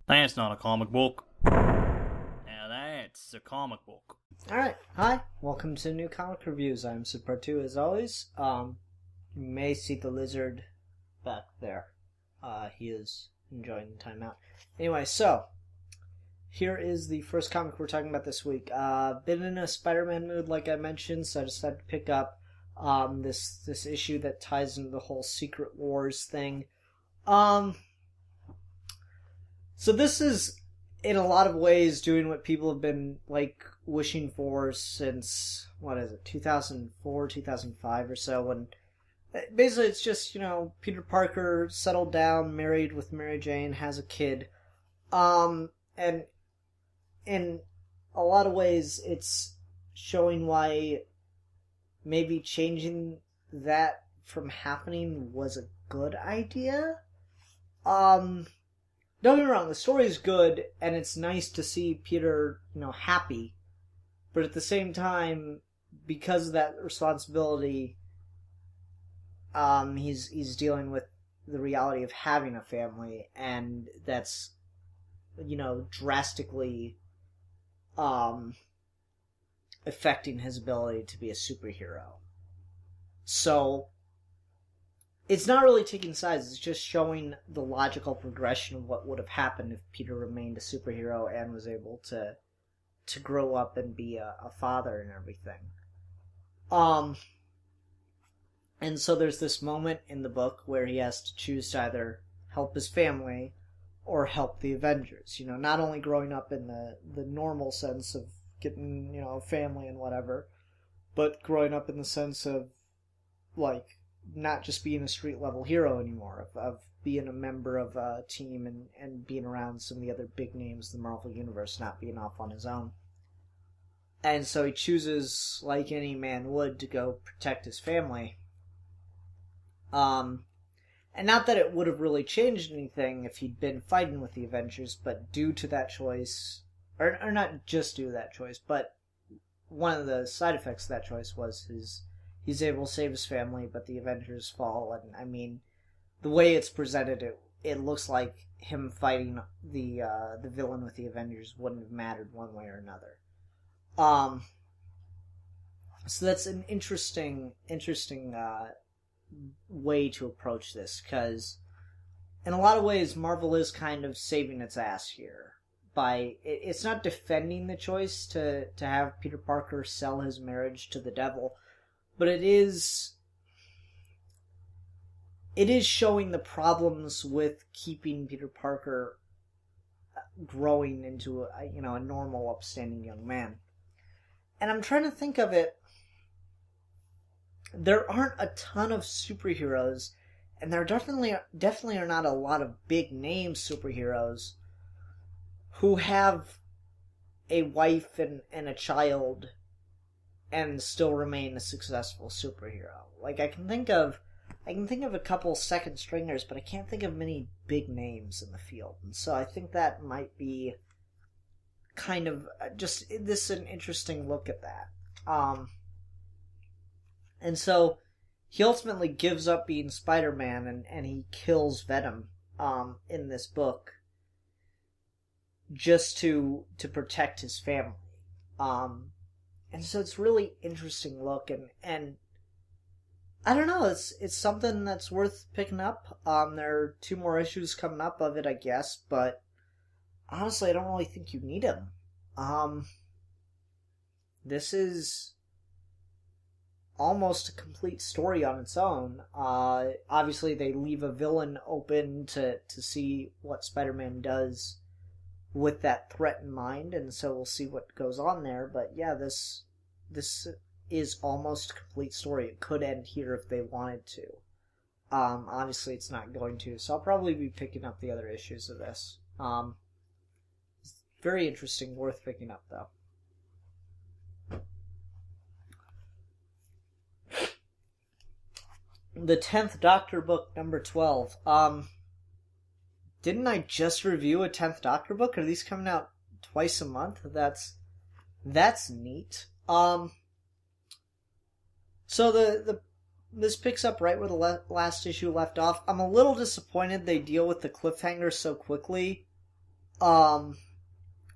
That's not a comic book. Now that's a comic book. Alright, hi, welcome to New Comic Reviews. I'm Super 2 as always. You may see the lizard back there. He is enjoying the time out. Anyway, so, here is the first comic we're talking about this week. Been in a Spider-Man mood, like I mentioned, so I decided to pick up this issue that ties into the whole Secret Wars thing. So this is, in a lot of ways, doing what people have been, wishing for since, 2004, 2005 or so, when, basically it's just, Peter Parker settled down, married with Mary Jane, has a kid, and in a lot of ways, it's showing why maybe changing that from happening was a good idea. Don't get me wrong, the story is good, and it's nice to see Peter, happy. But at the same time, because of that responsibility, he's dealing with the reality of having a family, and that's, drastically, affecting his ability to be a superhero. So, it's not really taking sides, it's just showing the logical progression of what would have happened if Peter remained a superhero and was able to grow up and be a father and everything. And so there's this moment in the book where he has to choose to either help his family or help the Avengers. Not only growing up in the normal sense of getting, a family and whatever, but growing up in the sense of, not just being a street level hero anymore, of being a member of a team and being around some of the other big names of the Marvel Universe, not being off on his own. And so he chooses, like any man would, to go protect his family. And not that it would have really changed anything if he'd been fighting with the Avengers, but due to that choice, or not just due to that choice, but one of the side effects of that choice was he's able to save his family, but the Avengers fall, and the way it's presented, it looks like him fighting the villain with the Avengers wouldn't have mattered one way or another. So that's an interesting way to approach this, because in a lot of ways, Marvel is kind of saving its ass here. It's not defending the choice to have Peter Parker sell his marriage to the devil, but it is showing the problems with keeping Peter Parker growing into a normal, upstanding young man. And I'm trying to think of it. There aren't a ton of superheroes, and there definitely are not a lot of big name superheroes who have a wife and a child and still remain a successful superhero. I can think of a couple second stringers, but I can't think of many big names in the field. And so I think that might be kind of just an interesting look at that. And so he ultimately gives up being Spider-Man and he kills Venom in this book just to protect his family. And so it's really interesting look, and I don't know, it's something that's worth picking up. There are 2 more issues coming up of it, I guess, but honestly, I don't really think you need them. This is almost a complete story on its own. Obviously, they leave a villain open to see what Spider-Man does with that threat in mind, and so we'll see what goes on there. But yeah, this is almost a complete story. It could end here if they wanted to. Obviously it's not going to, so I'll probably be picking up the other issues of this. It's very interesting, worth picking up though. The 10th Doctor book, number 12. Didn't I just review a 10th Doctor book? Are these coming out twice a month? That's neat. So this picks up right where the last issue left off. I'm a little disappointed they deal with the cliffhanger so quickly. So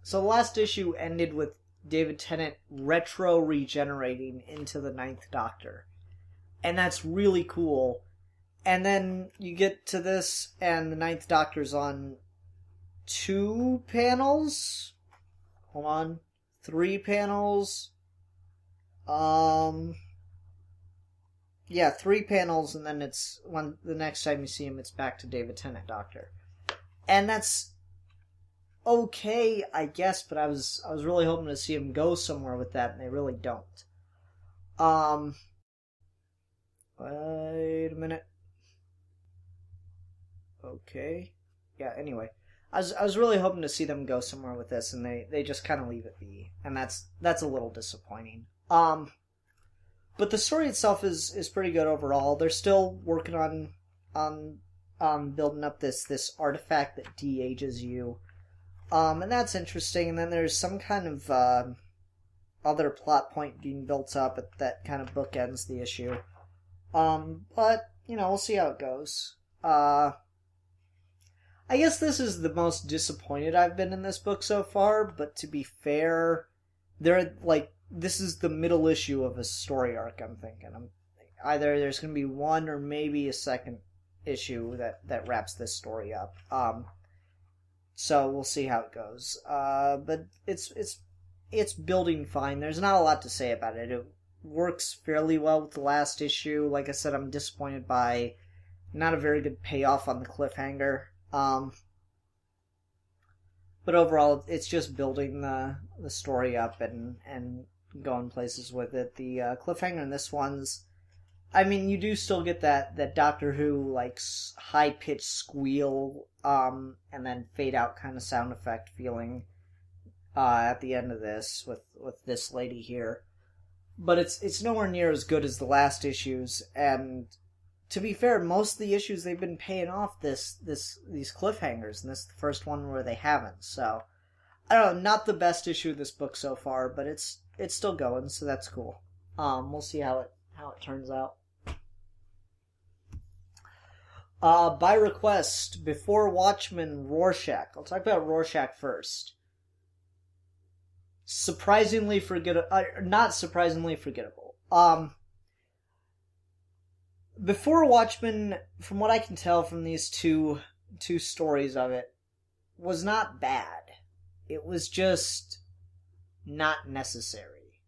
the last issue ended with David Tennant retro-regenerating into the Ninth Doctor. And that's really cool. And then you get to this, and the Ninth Doctor's on 2 panels? Hold on. 3 panels? Yeah, 3 panels, and then it's the next time you see him, it's back to David Tennant Doctor. And that's okay, I guess, but I was really hoping to see him go somewhere with that, and they really don't. Wait a minute. Okay. Yeah, anyway. I was really hoping to see them go somewhere with this, and they just kind of leave it be. And that's a little disappointing. But the story itself is pretty good overall. They're still working on building up this artifact that de-ages you. And that's interesting. And then there's some kind of other plot point being built up that kind of bookends the issue. But, we'll see how it goes. I guess this is the most disappointed I've been in this book so far, but to be fair, this is the middle issue of a story arc, I'm thinking. Either there's going to be one or maybe a second issue that wraps this story up. So we'll see how it goes. But it's building fine. There's not a lot to say about it. It works fairly well with the last issue. Like I said, I'm disappointed by not a very good payoff on the cliffhanger. But overall, it's just building the story up and going places with it. The cliffhanger in this one's, you do still get that Doctor Who high-pitched squeal and then fade out kind of sound effect feeling at the end of this with this lady here. But it's nowhere near as good as the last issues, and to be fair, most of the issues they've been paying off these cliffhangers, and this is the first one where they haven't. So I don't know, not the best issue of this book so far, but it's still going, so that's cool. We'll see how it turns out. By request, before Watchmen, Rorschach. I'll talk about Rorschach first. Surprisingly not surprisingly forgettable. Before Watchmen, from what I can tell from these two stories of it, was not bad. It was just not necessary.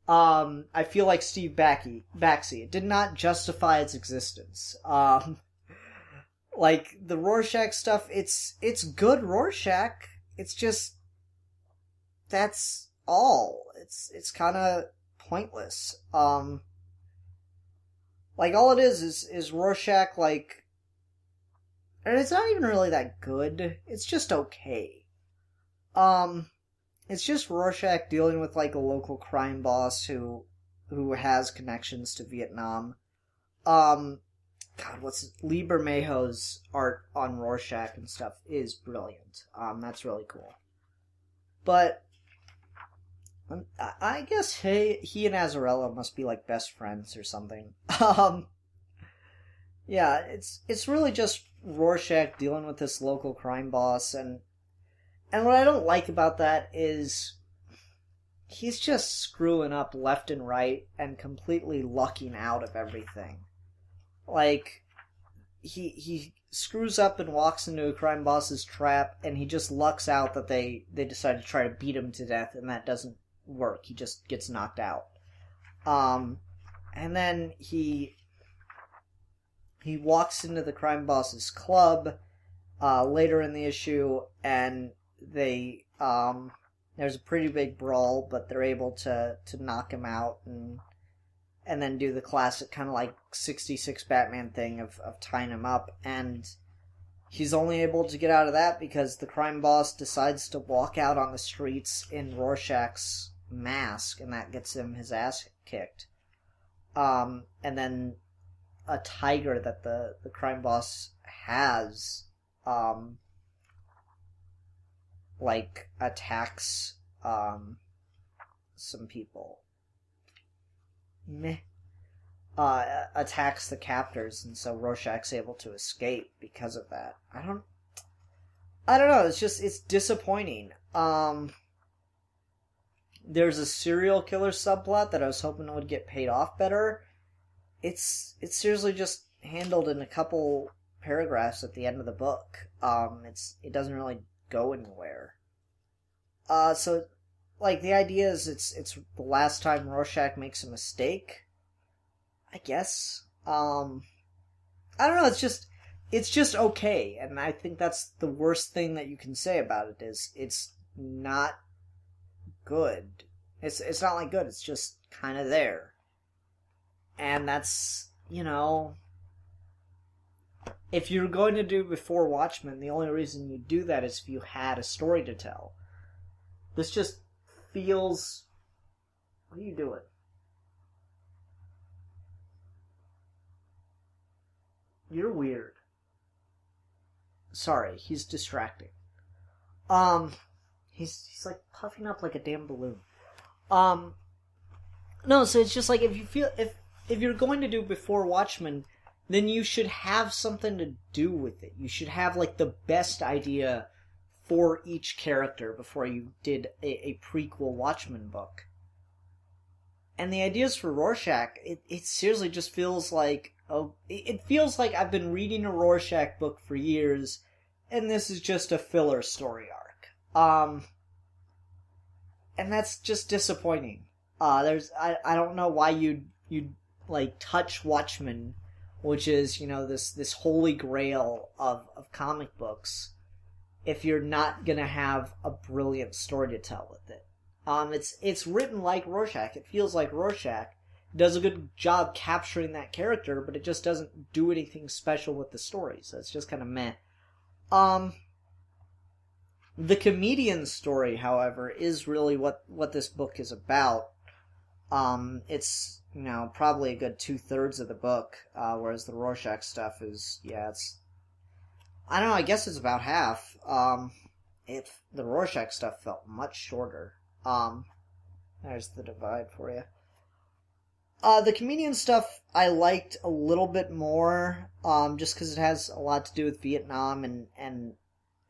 I feel like Steve Baxi. It did not justify its existence. The Rorschach stuff, it's good Rorschach. It's just, that's all. It's kind of pointless. All it is Rorschach, and it's not even really that good. It's just okay. It's just Rorschach dealing with, a local crime boss who has connections to Vietnam. Lee Bermejo's art on Rorschach and stuff is brilliant. That's really cool. But I guess he and Azarella must be best friends or something. Yeah, it's really just Rorschach dealing with this local crime boss, and what I don't like about that is he's just screwing up left and right and completely lucking out of everything. He screws up and walks into a crime boss's trap, and he just lucks out that they decide to try to beat him to death, and that doesn't work. He just gets knocked out. And then he walks into the crime boss's club later in the issue, and they there's a pretty big brawl, but they're able to knock him out and then do the classic kind of 66 Batman thing of tying him up, and he's only able to get out of that because the crime boss decides to walk out on the streets in Rorschach's mask, and that gets him his ass kicked. And then a tiger that the crime boss has attacks some people. Attacks the captors, and so Rorschach's able to escape because of that. I don't know, it's disappointing. There's a serial killer subplot that I was hoping would get paid off better. It's seriously just handled in a couple paragraphs at the end of the book. It doesn't really go anywhere. So, like, the idea is it's the last time Rorschach makes a mistake, I guess. I don't know, it's just okay, and I think that's the worst thing that you can say about it is it's not good. It's not like good, it's just kind of there. And that's, if you're going to do before Watchmen, the only reason you do that is if you had a story to tell. This just feels... What are you doing? You're weird. Sorry, he's distracting. He's like puffing up like a damn balloon. No, so it's just like if you're going to do before Watchmen, then you should have something to do with it. You should have like the best idea for each character before you did a prequel Watchmen book. And the ideas for Rorschach, it seriously just feels like it feels like I've been reading a Rorschach book for years, and this is just a filler story arc. And that's just disappointing. I don't know why you'd like touch Watchmen, which is, this holy grail of comic books, if you're not gonna have a brilliant story to tell with it. It's written like Rorschach. It feels like Rorschach. It does a good job capturing that character, but it just doesn't do anything special with the story, so it's just kind of meh. The comedian story, however, is really what this book is about. It's, probably a good 2/3 of the book, whereas the Rorschach stuff is, I don't know, I guess it's about half. The Rorschach stuff felt much shorter. There's the divide for you. The comedian stuff I liked a little bit more, just because it has a lot to do with Vietnam and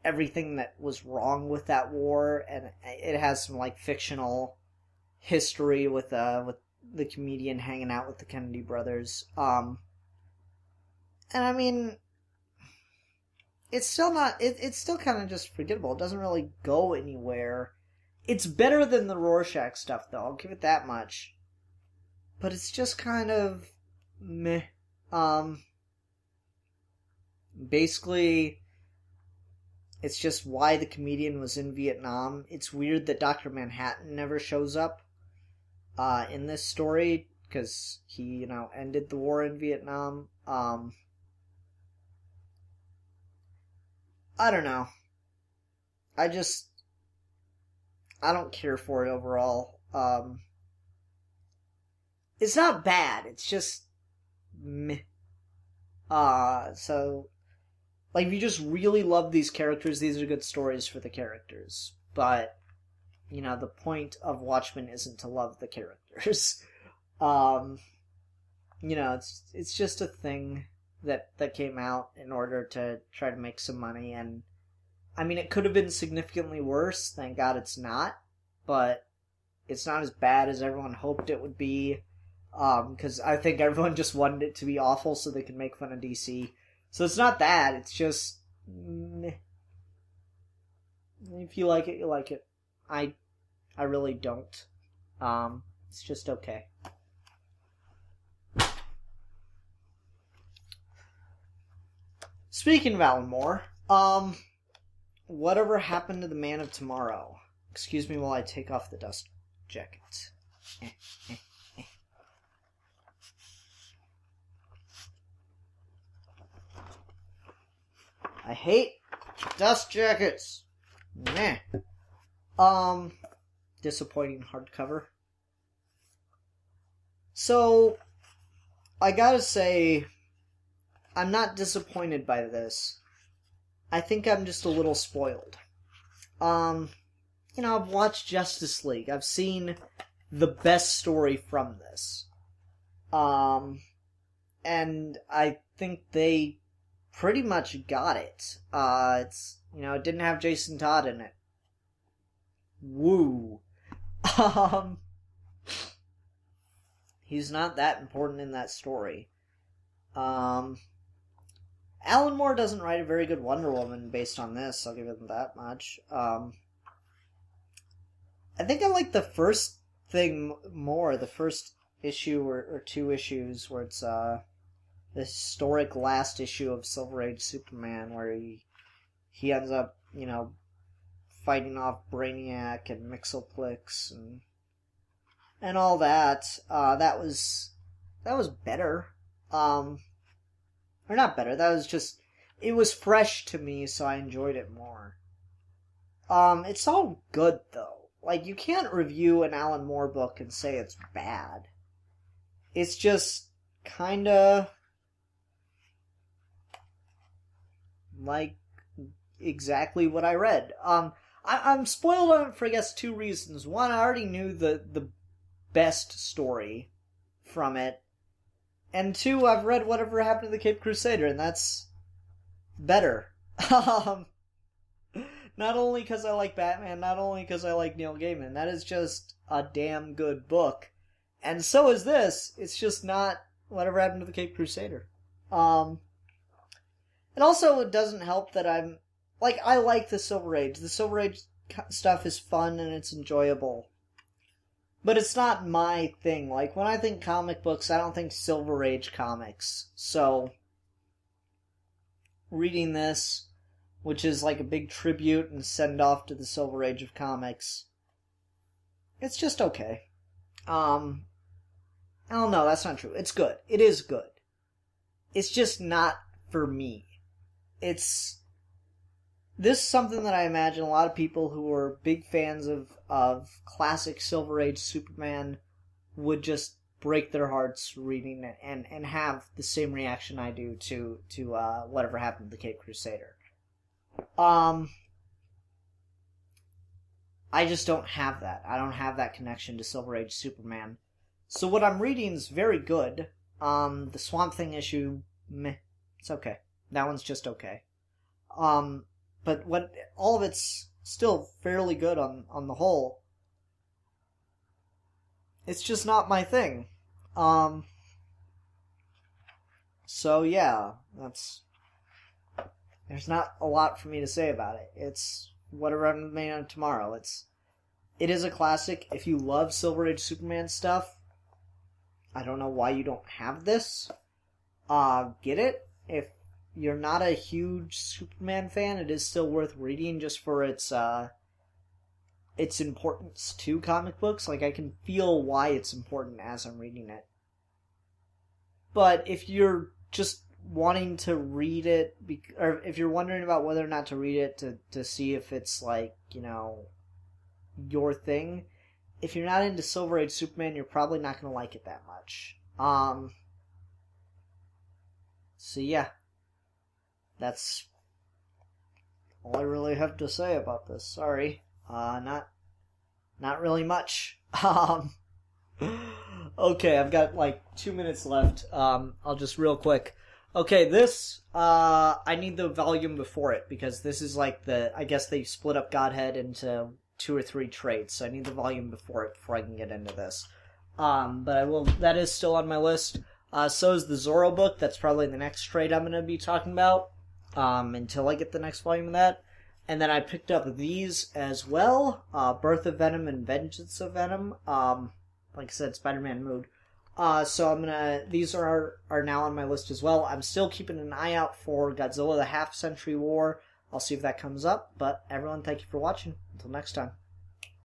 everything that was wrong with that war, and it has some like fictional history with the comedian hanging out with the Kennedy brothers. And I mean, it's still not. It's still kind of just forgettable. It doesn't really go anywhere. It's better than the Rorschach stuff, though. I'll give it that much. But it's just kind of meh. Basically, it's just why the comedian was in Vietnam. It's weird that Dr. Manhattan never shows up in this story, because he, ended the war in Vietnam. I don't know. I don't care for it overall. It's not bad, it's just meh. So, like, if you just really love these characters, these are good stories for the characters. But, the point of Watchmen isn't to love the characters. It's just a thing that came out in order to try to make some money, and I mean, it could have been significantly worse. Thank God it's not, but it's not as bad as everyone hoped it would be, because I think everyone just wanted it to be awful so they could make fun of DC. So it's not that, it's just meh. If you like it, you like it. I really don't. It's just okay. Speaking of Alan Moore, whatever happened to the Man of Tomorrow? Excuse me while I take off the dust jacket. I hate dust jackets. Meh. Disappointing hardcover. So, I gotta say, I'm not disappointed by this. I think I'm just a little spoiled. I've watched Justice League. I've seen the best story from this. And I think they pretty much got it. It's You know, it didn't have Jason Todd in it. Woo. He's not that important in that story. Alan Moore doesn't write a very good Wonder Woman based on this, I'll give him that much. I think I like the first thing more, the first issue or two issues where it's the historic last issue of Silver Age Superman, where he ends up, you know, fighting off Brainiac and Mxyzptlk and all that. That was better. Or not better, that was just, it was fresh to me, so I enjoyed it more. It's all good, though. Like, you can't review an Alan Moore book and say it's bad. It's just kinda like exactly what I read. I'm spoiled on it for, I guess, two reasons. One, I already knew the best story from it. And two, I've read Whatever Happened to the Cape Crusader, and that's better. Not only because I like Batman, not only because I like Neil Gaiman. That is just a damn good book. And so is this. It's just not Whatever Happened to the Cape Crusader. And also, it doesn't help that I like the Silver Age. The Silver Age stuff is fun and it's enjoyable. But it's not my thing. Like, when I think comic books, I don't think Silver Age comics. So, reading this, which is like a big tribute and send-off to the Silver Age of comics, it's just okay. I don't know, that's not true. It's good. It is good. It's just not for me. This is something that I imagine a lot of people who are big fans of classic Silver Age Superman would just break their hearts reading it and have the same reaction I do to Whatever Happened to the Cape Crusader. I just don't have that. I don't have that connection to Silver Age Superman. So what I'm reading is very good. The Swamp Thing issue, meh, it's okay. That one's just okay. But all of it's still fairly good on the whole. It's just not my thing. So yeah, there's not a lot for me to say about it. It's Whatever Happened to Tomorrow. It is a classic. If you love Silver Age Superman stuff, I don't know why you don't have this. Get it. If you're not a huge Superman fan, it is still worth reading just for its importance to comic books. Like, I can feel why it's important as I'm reading it. But if you're just wanting to read it, or if you're wondering about whether or not to read it to see if it's, like, you know, your thing, if you're not into Silver Age Superman, you're probably not going to like it that much. So yeah. That's all I really have to say about this. Sorry. Not really much. Okay, I've got like 2 minutes left. I'll just real quick. Okay, this, I need the volume before it, because this is like I guess they split up Godhead into 2 or 3 trades, so I need the volume before it, before I can get into this. But that is still on my list. So is the Zorro book. That's probably the next trade I'm going to be talking about. Until I get the next volume of that. And then I picked up these as well. Birth of Venom and Vengeance of Venom. Like I said, Spider-Man Mood. So these are now on my list as well. I'm still keeping an eye out for Godzilla the Half-Century War. I'll see if that comes up. But everyone, thank you for watching. Until next time.